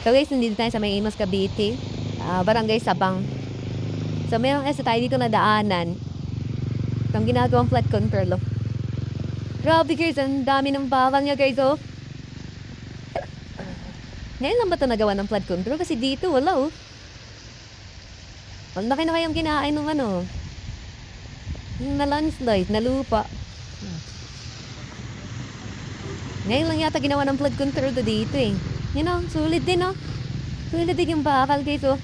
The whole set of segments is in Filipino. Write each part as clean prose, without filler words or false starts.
So guys, nandito tayo sa may Imus Cavite, Barangay Sabang. So meron kasi tayo dito na daanan. Itong ginagawang flood control. Oh. Grabe guys, ang dami ng bakal niya guys oh. Ngayon lang ba ito nagawa ng flood control? Kasi dito wala oh. Ang laki na kayang kinain ng ano. Yung na landslide, na lupa. Ngayon lang yata ginawa ng flood control dito eh. You know, sulit din oh. Sulit din yung bakal guys oh.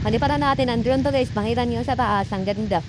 Hindi para natin ang drone to guys. Makita niyo sa taas. Ang ganda.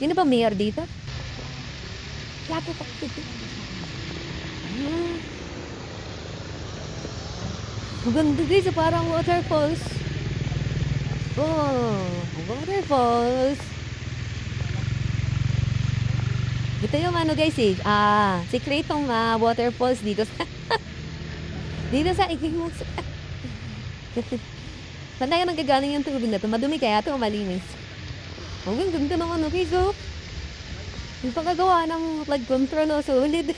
Sino ba mayor dito? Yato pa dito. Maganda guys, parang waterfalls. Oh, waterfalls. Ito yung ano guys eh, sikretong waterfalls dito sa dito sa Imus. Saan tayo nanggagaling yung tubig na ito? Madumi kaya ito o malinis? Oh, ang ganda ng ano guys oh. Yung pagkagawa ng flood control oh, solid.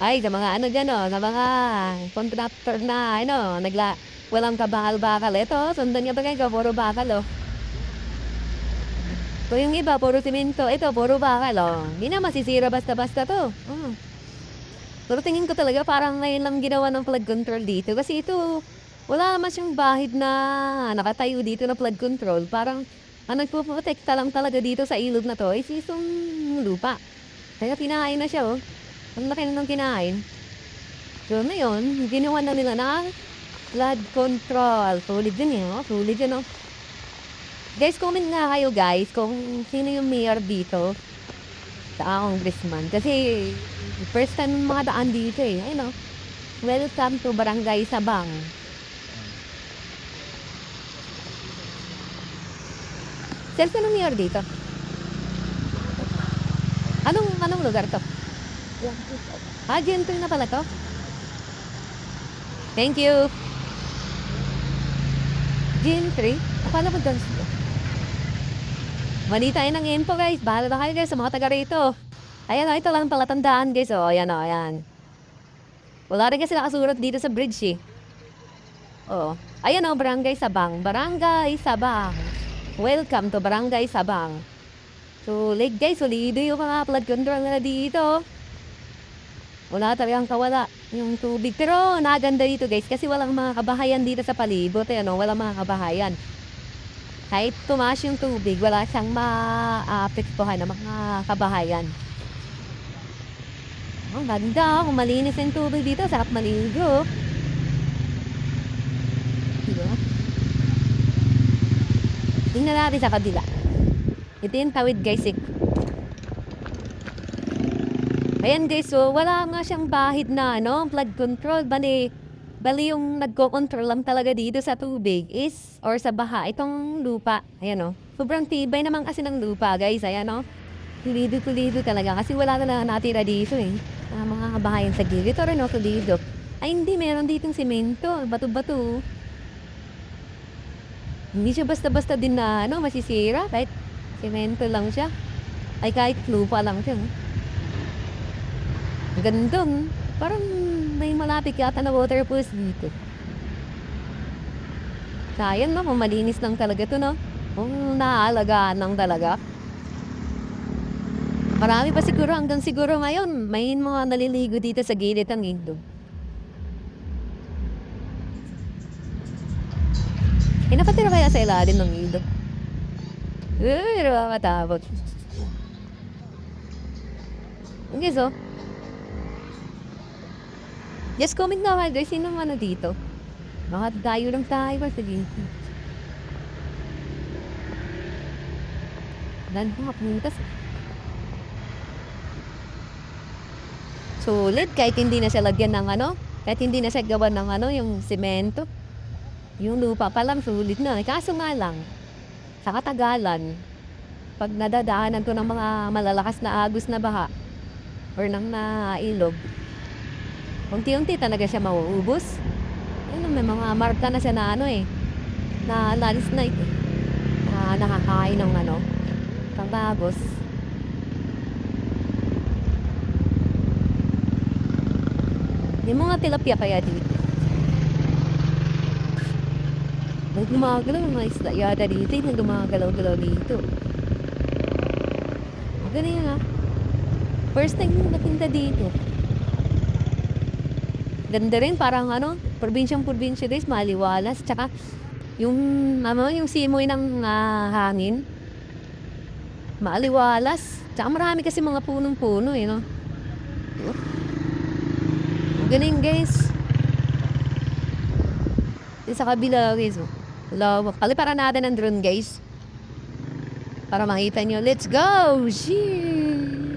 Ay, sa mga ano dyan oh, sa mga contractor na ano, walang kabakal-bakal. Ito, sundan niya pa kayo, puro bakal oh. Kung yung iba, puro simento. Ito, puro bakal oh. Hindi na masisira basta-basta to. Oh. Pero tingin ko talaga parang ngayon lang ginawa ng flood control dito. Kasi ito, wala naman siyang bahid na nakatayo dito na flood control. Parang ang nagpuprotekta lang talaga dito sa ilog na to is itong lupa. Kaya kinain na siya oh. Ang laki na nang kinain. So na yun, ginawa na nila na flood control. Solid din eh oh. Solid yun oh. Guys, comment nga kayo guys kung sino yung mayor dito sa congressman. Kasi first time mga daan dito eh. Ayun oh. Welcome to Barangay Sabang. Selfie ng mayor dito. Anong lugar to? Gentry na pala to. Thank you. Gentry? Akala mo dance to. Mali tayo ng info guys. Bahala na kayo guys sa mga taga rito. Ayan o, ito lang palatandaan guys o. Ayan o, ayan. Wala rin kasi nakasurat dito sa bridge eh. Oo. Ayan o, Barangay Sabang. Barangay Sabang. Welcome to Barangay Sabang. So, like guys, solido yung mga flood control na dito. Wala talagang kawala yung tubig. Pero naganda dito guys kasi walang mga kabahayan dito sa palibot. Ano, walang mga kabahayan. Kahit tumaas yung tubig, wala siyang maapektuhan ng mga kabahayan. Ang ganda. Kung malinis yung tubig dito, sarap maligo. Diba? Tingnan natin sa kabila. Ito yung tawid guys eh. Ayan guys, so wala nga siyang bahid na flood control. Bali yung nagko-control lang talaga dito sa tubig is, or sa baha, itong lupa. Ayan o. Sobrang tibay naman kasi ng lupa guys. Ayan o. Tulido talaga kasi wala na natira dito eh. Mga kabahayan sa gilid. Ito rin o, tulido. Ay hindi, meron ditong simento. Bato-bato. Hindi siya basta-basta din na masisira. Kahit semento lang siya. Ay kahit lupa lang siya. Ang ganda, hmm. Parang may malapit yata na waterfalls dito. Sayang 'no, kung malinis lang talaga 'to 'no, kung naaalagaan lang talaga. Marami pa siguro hanggang siguro ngayon may mga naliligo dito sa gilid ng ilog. Nakatira kaya sa ilalim ng ilog? Uy, nakakatakot. Guys, oh. Just comment nga kayo guys, sinong ano dito? Baka dayo lang tayo basta dito. Dahil mga puntas. Sulit kahit hindi na siya lagyan ng ano, kahit hindi na siya gawan ng ano, yung semento. Yung lupa pa lang sulit na. Kaso nga lang, sa katagalan, pag nadadaanan to ng mga malalakas na agos na baha or ng nailog, unti-unti talaga siya mauubos. Ano, may mga marka na siya na ano na lalis na ito. Na nakakain ng ano, pangagos. May mga tilapia kaya dito. May gumagalaw ng mga isda yata dito. May gumagalaw-galaw dito. Ganun nga. First time yung napunta dito. Ganda rin, parang ano, probinsyang-probinsya guys, maliwalas. Tsaka, yung simoy ng hangin, maliwalas. Tsaka marami kasi mga punong-puno no. Galing guys. Sa kabila guys, oh. Lawak. Paliparan natin ang drone guys. Para makita nyo. Let's go! Sheesh!